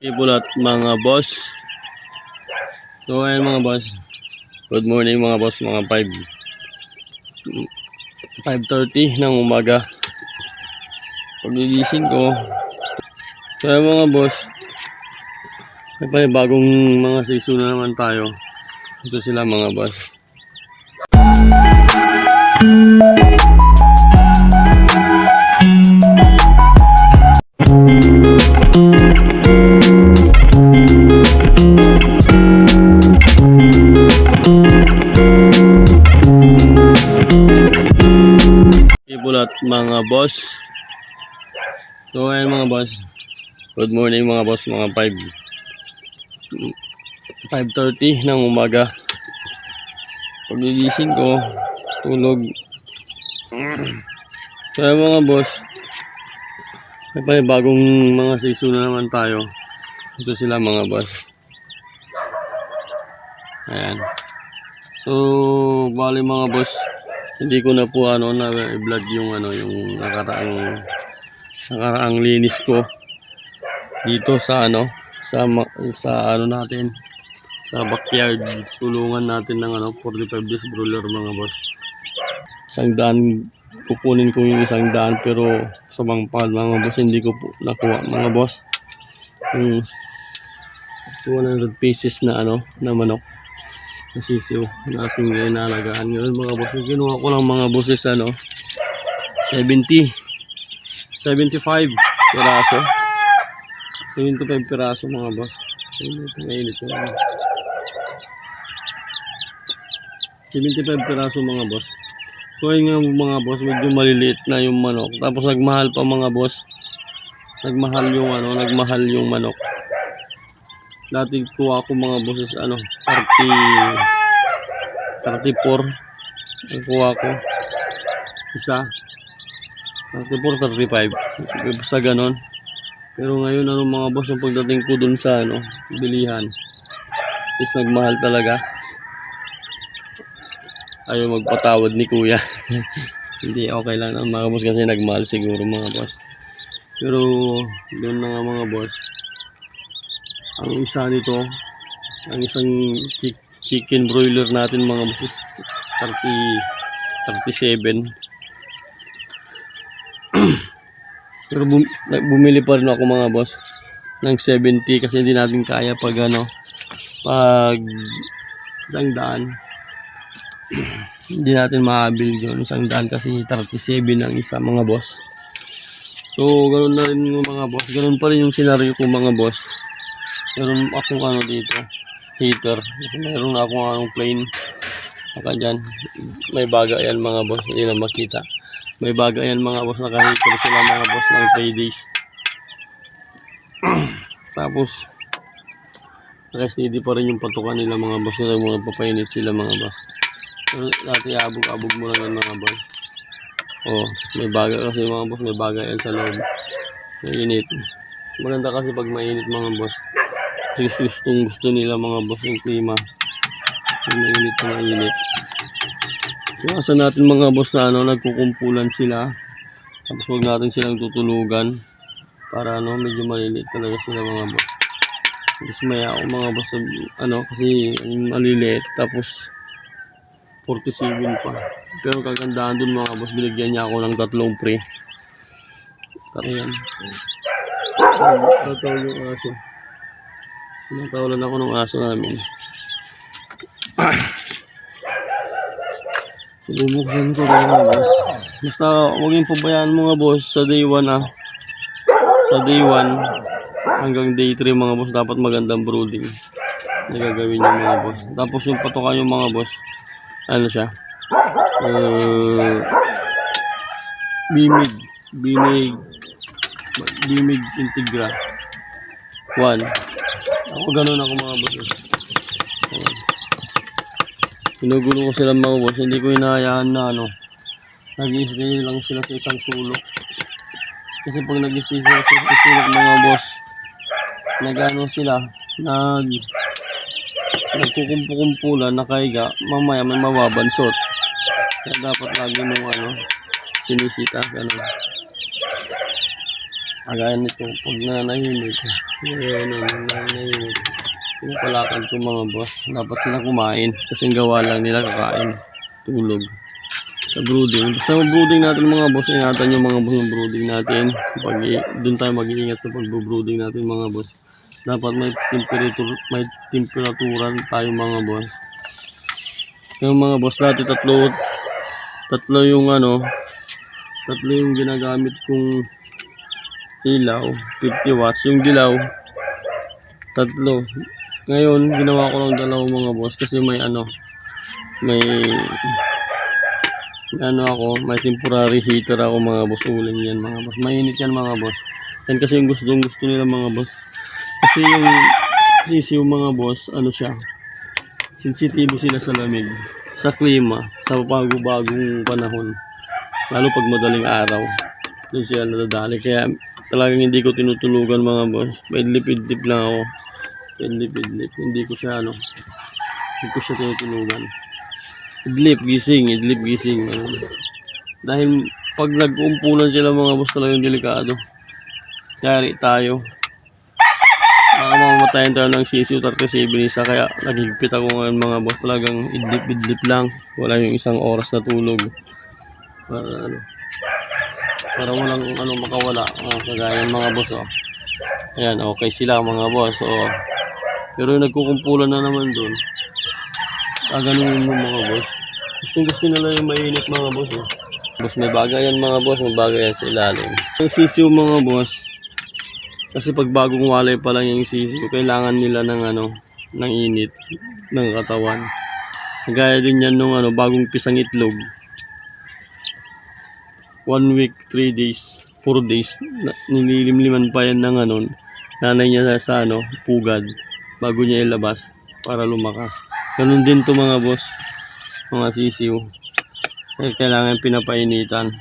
Ibulat mga boss. So ayan mga boss. Good morning mga boss, mga 5:30 ng umaga. Pagigising ko. So ayan mga boss. May panibagong mga season na naman tayo. Ito sila mga boss. Ibulat mga boss. So ayan mga boss. Good morning mga boss, mga 5:30 ng umaga. Pagigising ko, tulog. So ayan mga boss. May panibagong mga season na naman tayo. Ito sila mga boss. Ayan. So bali mga boss, hindi ko na po na i-vlog yung yung nakaraang linis ko dito sa sa natin sa backyard. Tulungan natin ng 45 days broiler mga boss. 100 kukunin ko yung 100 pero sa bangpal mga boss hindi ko po nakuha mga boss. Yung 100 pieces na na manok na sisiw na ating inalagaan ngayon mga boss. Kinuha ko lang mga boss is 75 piraso, 75 piraso mga boss. Mainit ko lang. 75 piraso mga boss. So ayun nga mga boss, medyo maliliit na yung manok. Tapos nagmahal pa mga boss. Nagmahal yung manok. Dati kuha ko mga boss is 34 ang kuha ko isa 34-35 basta ganon. Pero ngayon mga boss, yung pagdating ko dun sa bilihan is nagmahal talaga. Ayaw magpatawad ni kuya. Hindi, okay lang mga boss kasi nagmahal siguro mga boss. Pero doon na nga mga boss, ang isa nito, ang isang chicken broiler natin mga boss is 37. Pero bumili pa rin ako mga boss ng 70 kasi hindi natin kaya pag pag 100. Hindi natin maabil yun 100 kasi 37 ang isa mga boss. So ganoon na rin yung mga boss, ganoon pa rin yung senaryo ko mga boss. Meron akong dito heater, meron akong plane saka dyan may baga yan mga boss, hindi na makita. May baga yan mga boss, naka-heater sila mga boss ng 3 days. Tapos naka-steady pa rin yung patukan nila mga boss, na mga papainit sila mga boss. Pero dati abog-abog mo lang yan mga boss. May baga kasi mga boss, may baga yan sa loob. Mainit. Maganda kasi pag mainit mga boss. Gusto nila mga boss yung klima. Mainit na mainit. Iwasan natin mga boss na nagkukumpulan sila. Tapos huwag natin silang tutulugan. Para medyo maliliit talaga sila mga boss. Tapos maya ako mga boss kasi maliliit. Tapos 47 pa. Pero kagandahan dun mga boss, binigyan niya ako ng 3 pre. Kaya yan. Tataw yung aso. Pinatawalan ako ng aso namin. Bubuksan ko rin mga boss. Basta huwag yung pabayaan mga boss sa day 1 Sa day 1 hanggang day 3 mga boss, dapat magandang brooding na gagawin yung mga boss. Tapos yung patukan yung mga boss, siya Bimig Integra 1. Ako ganun ako mga boss. Pinugulo ko sila mga boss, hindi ko hinahayaan na nag-i-stay lang sila sa isang sulok. Kasi pag nag-i-stay sila sa isang sulok mga boss, sila nagkukumpulan, nakaiga, mamaya may mababansot. Kaya dapat lagi mong sinisita, ganun. Agaya nito, pag nanahimik, Ngayon, pinapalakad ko mga boss. Dapat sila kumain kasi ang gawa lang nila kakain, tulog. Sa brooding. Basta brooding natin mga boss, ingatan yung mga boss yung brooding natin. Doon tayo mag-iingat sa pag-brooding natin mga boss. Dapat may temperaturan tayo mga boss. Yung mga boss dati tatlo yung ginagamit kong ilaw, 50 watts. Yung dilaw, tatlo. Ngayon, ginawa ko lang dalawa mga boss kasi may temporary heater ako mga boss. Uling yan mga boss. Mainit yan mga boss. Yan kasi yung gusto nila mga boss. Kasi yung sisiw mga boss, siya, sensitibo sila sa lamig, sa klima, sa bagong panahon. Lalo pag madaling araw, doon sila nadadali. Kaya talagang hindi ko tinutulugan mga boss. Idlip lang ako. Idlip. Hindi ko siya tinutulugan. Idlip gising. Dahil pag nag-uumpulan sila mga boss, talagang delikado. Yari tayo. Baka mamatayin tayo ng sisiw 37 isa. Kaya naghigpit ako ngayon mga boss. Talagang idlip lang. Wala yung isang oras na tulog. Para walang makawala. Kagaya ng mga boss. Ayan, okay sila mga boss. Pero yung nagkukumpulan na naman doon, gaganunin mo mga boss. Gusto nila yung mainit mga boss. Boss, may bagay yan mga boss. May bagay yan sa ilalim. Yung sisiw mga boss, kasi pag bagong walay pa lang yung sisiw, kailangan nila ng init ng katawan. Gaya din yan nung bagong pisang itlog. 1 week, 3 days, 4 days, nililimliman pa yan ng nanay niya sa pugad bago niya ilabas para lumakas. Ganun din to mga boss, mga sisiw. Kailangan pinapainitan.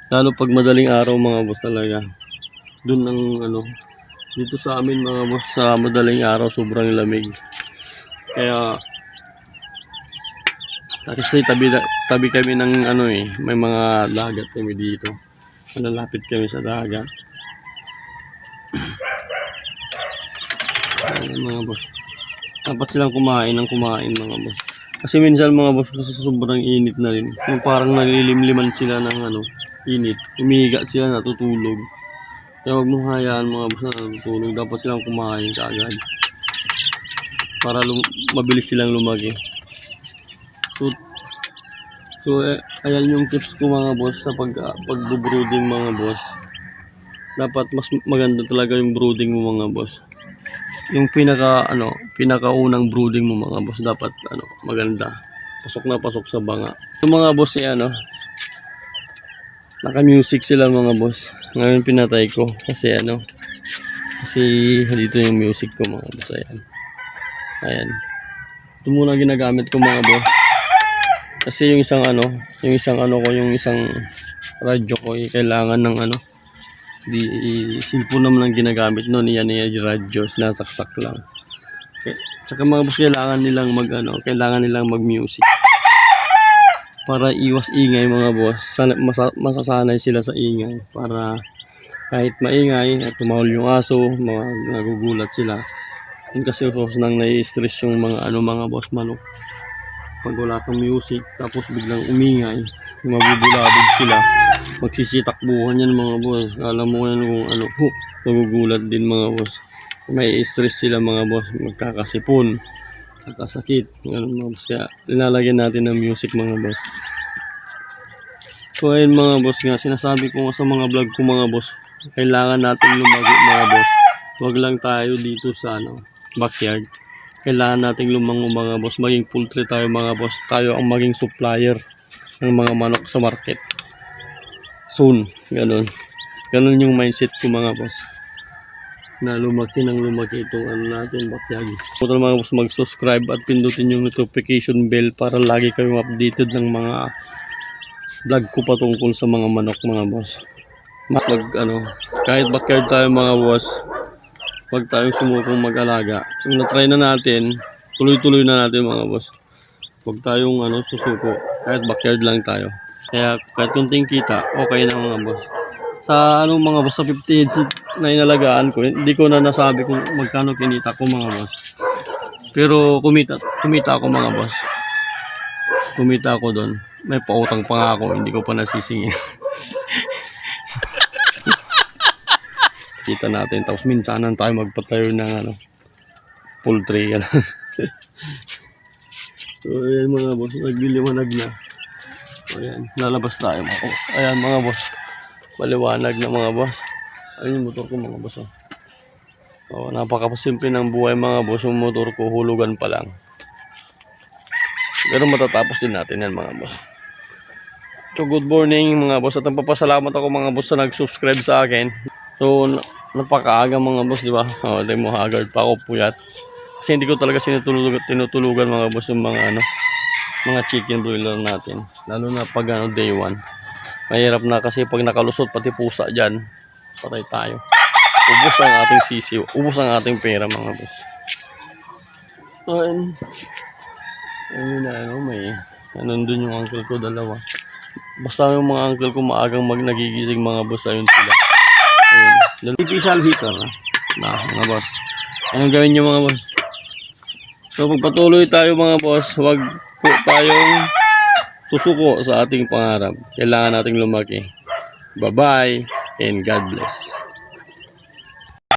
Lalo pag madaling araw mga boss talaga. Doon dito sa amin mga boss, sa madaling araw sobrang lamig. Kaya kasi tabi kami ng may mga dagat kami dito. Malapit kami sa dagat. Mga boss, dapat silang kumain mga boss. Kasi minsan mga boss, kasi sobrang init na rin. Yung parang nalilimliman sila ng init. Umihiga sila, natutulog. Kaya huwag mong hayaan mga boss na natutulog. Dapat silang kumain kaagad. Para mabilis silang lumaki. So ayan yung tips ko mga boss sa pag-brooding mga boss. Dapat mas maganda talaga yung brooding mo mga boss. Yung pinakaunang brooding mo mga boss, dapat maganda. Pasok na pasok sa banga. Yung mga boss naka-music sila mga boss. Ngayon pinatay ko kasi dito yung music ko mga boss. Ayan. Ito muna ginagamit ko mga boss. Kasi yung isang radyo ko kailangan ng cellphone naman ang ginagamit noon. Yan yung radyo, sinasaksak lang. Okay. Tsaka mga boss, kailangan nilang mag-music para iwas ingay mga boss. Masasanay sila sa ingay para kahit maingay at tumahol yung aso, nagugulat sila. Yun kasi nang nai-stress yung mga boss manok. Pag wala kang music, tapos biglang umingay, mabubulabog sila. Magsisitakbuhan yan mga boss. Alam mo yan kung nagugulat din mga boss. May stress sila mga boss, magkakasipon, magkasakit. Mga boss. Kaya linalagyan natin ng music mga boss. So ayun mga boss nga, sinasabi ko nga sa mga vlog ko mga boss, kailangan natin lumago mga boss. Huwag lang tayo dito sa backyard. Kailangan nating lumango mga boss, maging poultry tayo mga boss. Tayo ang maging supplier ng mga manok sa market. Soon, ganun yung mindset ko mga boss. Na lumaki itong natin backyard. Huwag mga boss mag-subscribe at pindutin yung notification bell para lagi kayong updated ng mga vlog ko patungkol sa mga manok mga boss. Kahit backyard tayo mga boss, huwag tayong sumukong mag-alaga. Kung na-try na natin, tuloy-tuloy na natin mga boss. Huwag tayong susuko. Kahit backyard lang tayo. Kaya kahit kunting kita, okay na mga boss. Sa mga boss, sa 50 heads na inalagaan ko, hindi ko na nasabi kung magkano kinita ko mga boss. Pero kumita ako mga boss. Kumita ako doon. May pautang pa nga ako, hindi ko pa nasisingil. Kita natin. Tapos minsanan tayo magpatayo ng poultry. Yan. So ayan mga boss, nagliliwanag na. Ayan, lalabas tayo mga boss. Ayan mga boss, maliwanag na mga boss. Ayun yung motor ko mga boss. Napakasimple ng buhay mga boss. Yung motor ko hulugan pa lang. Pero matatapos din natin yan mga boss. So good morning mga boss. At nagpapasalamat ako mga boss sa nag-subscribe sa akin. So napakaaga mga boss, di ba? Di mo haggard pa ako puyat. Kasi hindi ko talaga tinutulugan mga boss yung mga chicken broiler natin. Lalo na pag day 1. Mahirap na kasi pag nakalusot pati pusa dyan, patay tayo. Ubus ang ating sisiw. Ubus ang ating pera mga boss. So ayun na may nandun yung uncle ko dalawa. Basta yung mga uncle ko maagang nagigising mga boss. Ayun sila. Ayun. Artificial heater na mga boss. Anong gawin nyo mga boss? So pagpatuloy tayo mga boss, huwag po tayong susuko sa ating pangarap. Kailangan nating lumaki. Bye-bye and God bless.